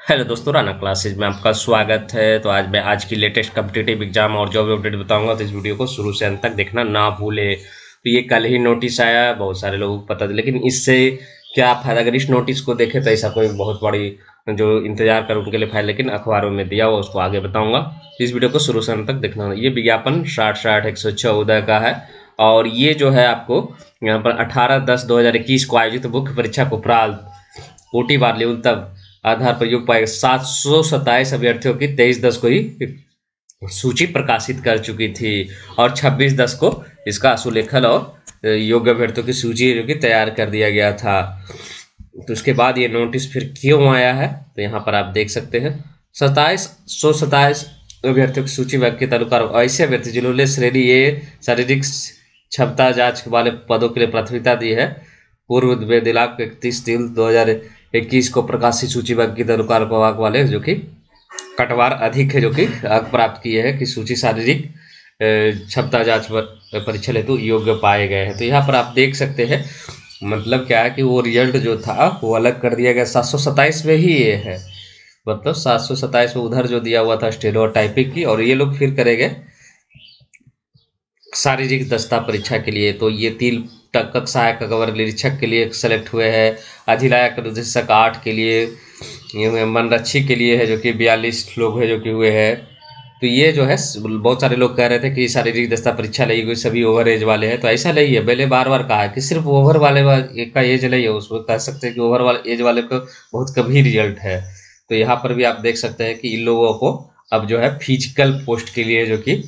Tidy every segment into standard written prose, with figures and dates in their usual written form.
Hello दोस्तों, Rana classes में आपका स्वागत है। तो आज मैं आज की लेटेस्ट कॉम्पिटिटिव एग्जाम और जॉब अपडेट बताऊंगा, तो इस वीडियो को शुरू से अंत तक देखना ना भूले। तो ये कल ही नोटिस आया, बहुत सारे लोगों को पता था, लेकिन इससे क्या फायदा? अगर इस नोटिस को देखे तो ऐसा कोई बहुत बड़ी जो इंतजार कर उनके लिए फायदा, लेकिन अखबारों में दिया हुआ उसको आगे बताऊंगा। तो इस वीडियो को शुरू से अंत तक देखना। ये विज्ञापन 60-60-114 का है, और ये जो है आपको यहाँ पर 18/10/2021 को आयोजित मुख्य परीक्षा को उपरांत कोटि बार लेवल तक आधार पर योग पाएगा 727 अभ्यर्थियों की 23/10 को ही सूची प्रकाशित कर चुकी थी, और 26/10 को इसका आशुलेखन और योग्य अभ्यर्थियों की सूची जो कि तैयार कर दिया गया था। तो उसके बाद ये नोटिस फिर क्यों आया है, तो यहाँ पर आप देख सकते हैं 2727 अभ्यर्थियों की सूची के तालुका ऐसे अभ्यर्थी जिन्होंने श्रेणी ए शारीरिक क्षमता जांच वाले पदों के लिए प्राथमिकता दी है, पूर्व दिनांक 31/3/2021 को प्रकाशित सूचीबद्ध की तालुका वाले जो कि कटवार अधिक है, जो कि अंक प्राप्त किए हैं कि सूची शारीरिक क्षमता जांच पर परीक्षा हेतु योग्य पाए गए हैं। तो यहाँ पर आप देख सकते हैं, मतलब क्या है कि वो रिजल्ट जो था वो अलग कर दिया गया। 727 में ही ये है, मतलब 727 में उधर जो दिया हुआ था स्टेनो और टाइपिंग की, और ये लोग फिर करेंगे शारीरिक दक्षता परीक्षा के लिए। तो ये 3 तक सहायक अवर निरीक्षक के लिए सेलेक्ट हुए हैं, अधिनायक निर्देशक 8 के लिए, ये मनरक्षी के लिए है जो कि 42 लोग है जो कि हुए हैं। तो ये जो है बहुत सारे लोग कह रहे थे कि शारीरिक दक्षता परीक्षा लगी हुई सभी ओवर एज वाले हैं, तो ऐसा नहीं है। पहले बार बार कहा है कि सिर्फ ओवर वाले का एज नहीं है, उसमें कह सकते हैं कि ओवर वाले एज वाले को बहुत कम ही रिजल्ट है। तो यहाँ पर भी आप देख सकते हैं कि इन लोगों को अब जो है फिजिकल पोस्ट के लिए जो कि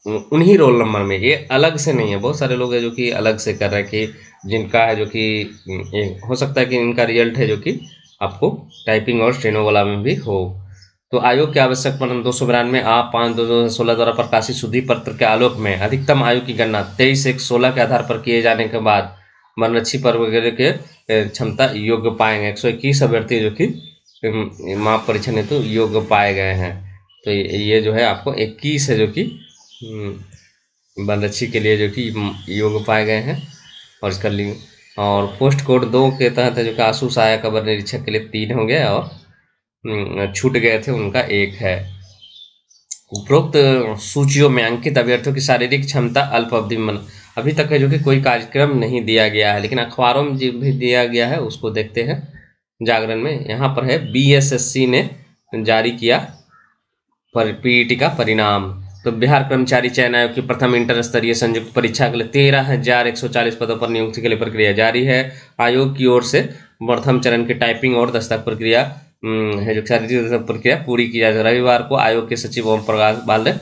उन्हीं रोल नंबर में, ये अलग से नहीं है। बहुत सारे लोग हैं जो कि अलग से कर रहे हैं कि जिनका है जो कि हो सकता है कि इनका रिजल्ट है जो कि आपको टाइपिंग और स्टेनो वाला में भी हो। तो आयोग के आवश्यक प्रमाण 292 आप 5/2016 द्वारा प्रकाशित शुद्धि पत्र के आलोक में अधिकतम आयु की गणना 23/1/16 के आधार पर किए जाने के बाद मनरक्षी पर वगैरह के क्षमता योग्य पाएंगे 121 अभ्यर्थी जो कि माप परीक्षण हेतु योग्य पाए गए हैं। तो ये जो है आपको 21 है जो कि बनरक्षी के लिए जो कि योग्य पाए गए हैं, और इसका लिंक और पोस्ट कोड 2 के तहत जो कि आशु सहायक अवर निरीक्षक के लिए 3 हो गए, और छूट गए थे उनका 1 है। उपरोक्त सूचियों में अंकित अभ्यर्थियों की शारीरिक क्षमता अल्प अवधि में अभी तक है जो कि कोई कार्यक्रम नहीं दिया गया है, लेकिन अखबारों में जो भी दिया गया है उसको देखते हैं। जागरण में यहाँ पर है बीएसएससी ने जारी किया पीईटी का परिणाम। तो बिहार कर्मचारी चयन आयोग की प्रथम इंटर स्तरीय संयुक्त परीक्षा के लिए 13,140 पदों पर नियुक्ति के लिए प्रक्रिया जारी है। आयोग की ओर से प्रथम चरण की टाइपिंग और दस्तक प्रक्रिया है जो शारीरिक प्रक्रिया पूरी की जाए। रविवार को आयोग के सचिव ओम प्रकाश बाल ने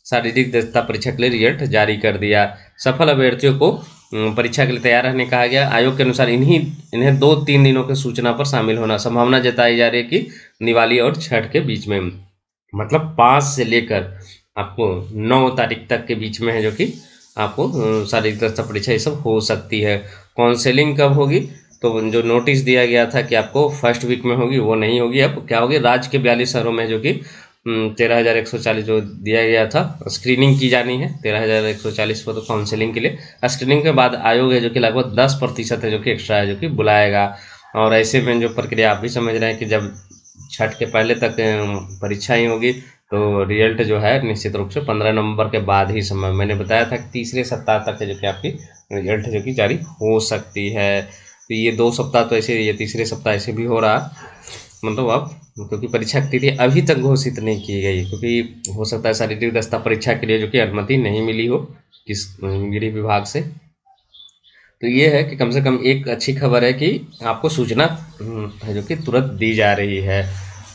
शारीरिक दक्षता परीक्षा के लिए रिजल्ट जारी कर दिया। सफल अभ्यर्थियों को परीक्षा के लिए तैयार रहने कहा गया। आयोग के अनुसार इन्हें 2-3 दिनों की सूचना पर शामिल होना। संभावना जताई जा रही है कि दिवाली और छठ के बीच में, मतलब 5 से लेकर आपको 9 तारीख तक के बीच में है जो कि आपको शारीरिक दक्षता परीक्षा ये सब हो सकती है। काउंसलिंग कब होगी? तो जो नोटिस दिया गया था कि आपको फर्स्ट वीक में होगी, वो नहीं होगी। अब क्या होगी, राज्य के 42 शहरों में जो कि 13,140 जो दिया गया था, स्क्रीनिंग की जानी है 13,140 को। तो काउंसलिंग के लिए स्क्रीनिंग के बाद आयोग है जो कि लगभग 10% है जो कि एक्स्ट्रा है जो कि बुलाएगा। और ऐसे में जो प्रक्रिया आप भी समझ रहे हैं कि जब छठ के पहले तक परीक्षा ही होगी, तो रिजल्ट जो है निश्चित रूप से 15 नवंबर के बाद ही संभव। मैंने बताया था कि तीसरे सप्ताह तक है जो कि आपकी रिजल्ट जो कि जारी हो सकती है। तो ये 2 सप्ताह तो ऐसे, ये तीसरे सप्ताह ऐसे भी हो रहा, मतलब अब क्योंकि परीक्षा की तिथि अभी तक घोषित नहीं की गई, क्योंकि हो सकता है शारीरिक दक्षता परीक्षा के लिए जो कि अनुमति नहीं मिली हो किस गृह विभाग से। तो ये है कि कम से कम एक अच्छी खबर है कि आपको सूचना है जो कि तुरंत दी जा रही है।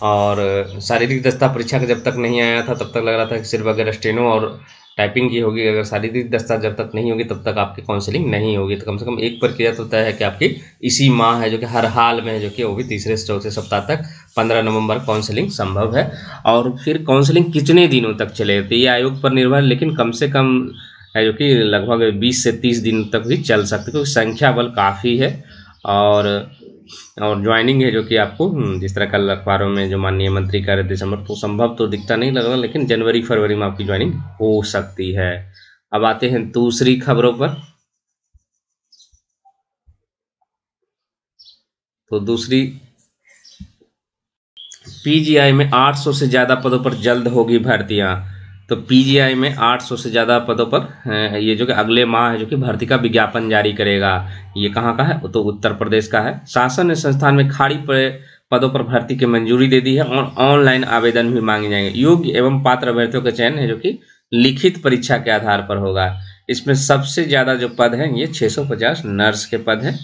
और शारीरिक दक्षता परीक्षा का जब तक नहीं आया था तब तक लग रहा था कि सिर्फ अगर स्टेनो और टाइपिंग की होगी, अगर शारीरिक दक्षता जब तक नहीं होगी तब तक आपकी काउंसलिंग नहीं होगी। तो कम से कम एक प्रक्रिया तो तय है कि आपकी इसी माह है जो कि हर हाल में है जो कि वो भी तीसरे से चौथे सप्ताह तक 15 नवंबर काउंसलिंग संभव है। और फिर काउंसलिंग कितने दिनों तक चले तो ये आयोग पर निर्भर, लेकिन कम से कम है जो कि लगभग 20 से 30 दिन तक भी चल सकते, क्योंकि संख्या बल काफ़ी है। और ज्वाइनिंग है जो कि आपको जिस तरह कल अखबारों में जो माननीय मंत्री कह रहे दिसंबर, तो संभव तो दिखता नहीं लग रहा, लेकिन जनवरी फरवरी में आपकी ज्वाइनिंग हो सकती है। अब आते हैं दूसरी खबरों पर। तो दूसरी पीजीआई में 800 से ज़्यादा पदों पर जल्द होगी भर्तियां। तो पीजीआई में 800 से ज़्यादा पदों पर ये जो कि अगले माह है जो कि भर्ती का विज्ञापन जारी करेगा। ये कहाँ का है? तो उत्तर प्रदेश का है। शासन ने संस्थान में खाली पड़े पदों पर भर्ती की मंजूरी दे दी है और ऑनलाइन आवेदन भी मांगे जाएंगे। योग्य एवं पात्र अभ्यर्थियों का चयन है जो कि लिखित परीक्षा के आधार पर होगा। इसमें सबसे ज़्यादा जो पद हैं ये 650 नर्स के पद हैं।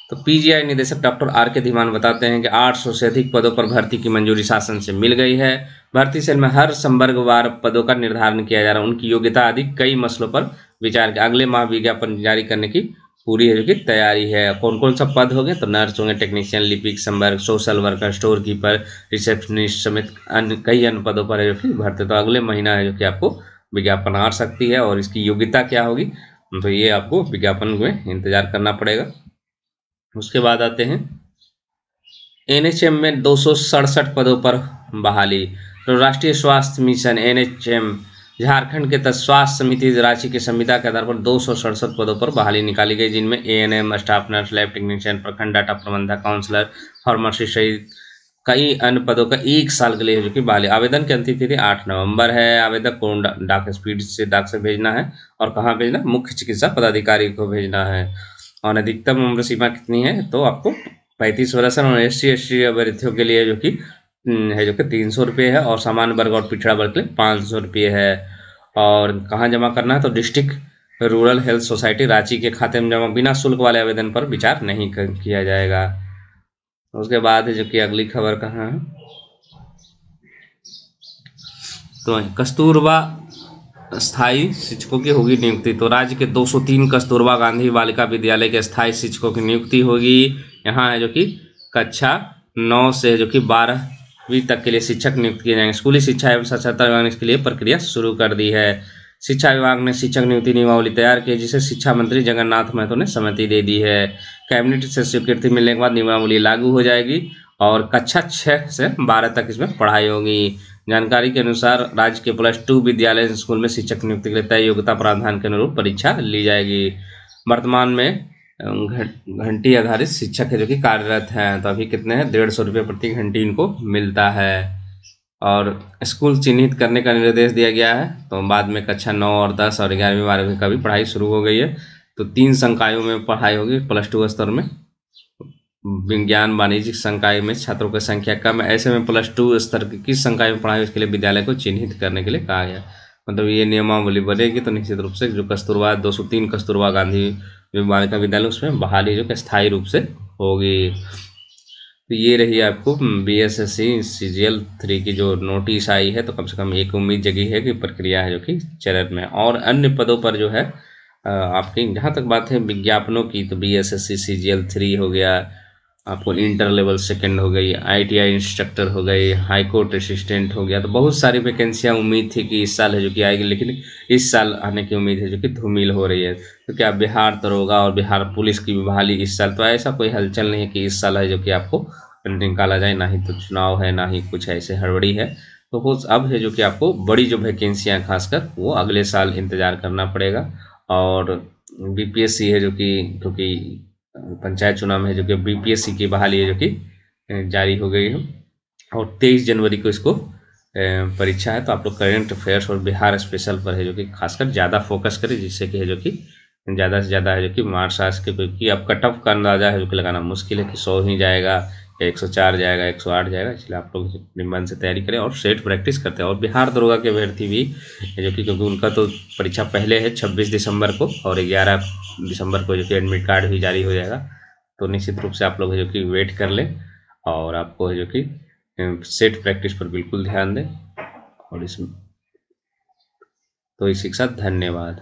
तो पीजीआई निदेशक डॉक्टर आर के धीमान बताते हैं कि 800 से अधिक पदों पर भर्ती की मंजूरी शासन से मिल गई है। भर्ती सेल में हर संवर्गवार पदों का निर्धारण किया जा रहा है, उनकी योग्यता आदि कई मसलों पर विचार के अगले माह विज्ञापन जारी करने की पूरी है जो कि तैयारी है। कौन कौन सा पद होंगे? तो नर्स होंगे, टेक्नीशियन, लिपिक, संवर्ग, social worker, store keeper, receptionist समेत अन्य कई अन्य पदों पर है जो कि भर्ती। तो अगले महीना है जो कि आपको विज्ञापन आ सकती है। और इसकी योग्यता क्या होगी? तो ये आपको विज्ञापन में इंतजार करना पड़ेगा। उसके बाद आते हैं एनएचएम में 267 पदों पर बहाली। तो राष्ट्रीय स्वास्थ्य मिशन एनएचएम झारखंड के तहत स्वास्थ्य समिति रांची की संविदा के आधार पर 267 पदों पर बहाली निकाली गई, जिनमें ANM, staff nurse, lab technician, प्रखंड डाटा प्रबंधक, काउंसलर, फार्मेसी सहित कई अन्य पदों का 1 साल के लिए जो कि बहाली। आवेदन की अंतिम तिथि 8 नवंबर है। आवेदक को डाक स्पीड से डाक से भेजना है। और कहाँ भेजना? मुख्य चिकित्सा पदाधिकारी को भेजना है। और अधिकतम उम्र सीमा कितनी है? तो आपको 35 वर्ष है। और SC/ST अभ्यर्थियों के लिए जो कि है जो कि 300 रुपये है। और सामान्य वर्ग और पिछड़ा वर्ग के लिए 500 रुपये है। और कहाँ जमा करना है? तो district rural health society Ranchi के खाते में जमा। बिना शुल्क वाले आवेदन पर विचार नहीं किया जाएगा। उसके बाद जो कि अगली खबर कहाँ है? तो कस्तूरबा स्थायी शिक्षकों की होगी नियुक्ति। तो राज्य के 203 कस्तूरबा गांधी बालिका विद्यालय के स्थायी शिक्षकों की नियुक्ति होगी। यहाँ है जो कि कक्षा 9 से जो कि 12वीं तक के लिए शिक्षक नियुक्त किए जाएंगे। स्कूली शिक्षा एवं साक्षरता विभाग ने इसके लिए प्रक्रिया शुरू कर दी है। शिक्षा विभाग ने शिक्षक नियुक्ति नियमावली तैयार की, जिसे शिक्षा मंत्री जगन्नाथ महतो ने सहमति दे दी है। कैबिनेट से स्वीकृति मिलने के बाद नियमावली लागू हो जाएगी और कक्षा 6 से 12 तक इसमें पढ़ाई होगी। जानकारी के अनुसार राज्य के +2 विद्यालय स्कूल में शिक्षक नियुक्ति के लिए तय योग्यता प्रावधान के अनुरूप परीक्षा ली जाएगी। वर्तमान में घंटी आधारित शिक्षक है जो कि कार्यरत हैं। तो अभी कितने हैं? 150 रुपये प्रति घंटी इनको मिलता है। और स्कूल चिन्हित करने का निर्देश दिया गया है। तो बाद में कक्षा 9 और 10 और 11वीं 12वीं का भी पढ़ाई शुरू हो गई है। तो 3 संकायों में पढ़ाई होगी +2 स्तर में। विज्ञान वाणिज्यिक संकाय में छात्रों की संख्या कम है, ऐसे में +2 स्तर की किस संकाय में पढ़ाई उसके लिए विद्यालय को चिन्हित करने के लिए कहा गया। मतलब ये नियमावली बनेगी तो निश्चित रूप से जो कस्तूरबा 203 कस्तूरबा गांधी बालिका विद्यालय उसमें बहाली जो स्थायी रूप से होगी। तो ये रही आपको BSSC CGL 3 की जो नोटिस आई है। तो कम से कम एक उम्मीद जगी है कि प्रक्रिया है जो कि चरण में। और अन्य पदों पर जो है आपकी जहाँ तक बात है विज्ञापनों की, तो BSSC CGL 3 हो गया, आपको इंटर लेवल सेकंड हो गई, ITI इंस्ट्रक्टर हो गई, हाई कोर्ट असिस्टेंट हो गया। तो बहुत सारी वैकेंसियां उम्मीद थी कि इस साल है जो कि आएगी, लेकिन इस साल आने की उम्मीद है जो कि धूमिल हो रही है। तो क्या बिहार दरोगा और बिहार पुलिस की बहाली इस साल? तो ऐसा कोई हलचल नहीं है कि इस साल है जो कि आपको निकाला जाए, ना ही तो चुनाव है, ना ही कुछ ऐसे हड़बड़ी है। तो वो अब है जो कि आपको बड़ी जो वैकेंसियाँ खासकर वो अगले साल इंतजार करना पड़ेगा। और BPSC है जो कि क्योंकि पंचायत चुनाव में है जो कि BPSC की बहाली है जो कि जारी हो गई है। और 23 जनवरी को इसको परीक्षा है। तो आप लोग करेंट अफेयर्स और बिहार स्पेशल पर है जो कि खासकर ज़्यादा फोकस करें, जिससे कि है जो कि ज़्यादा से ज़्यादा है जो कि मार्क्स आज के, क्योंकि अब कट ऑफ का अंदाजा है जो कि लगाना मुश्किल है कि 100 ही जाएगा या 104 जाएगा, 108 जाएगा। इसलिए आप लोग अपने मन से तैयारी करें और सेट प्रैक्टिस करते हैं। और बिहार दरोगा के अभ्यर्थी भी जो कि क्योंकि उनका तो परीक्षा पहले है 26 दिसंबर को, और 11 दिसंबर को जो कि एडमिट कार्ड भी जारी हो जाएगा। तो निश्चित रूप से आप लोग जो कि वेट कर लें और आपको जो कि सेट प्रैक्टिस पर बिल्कुल ध्यान दें। और इसमें तो इसी के साथ धन्यवाद।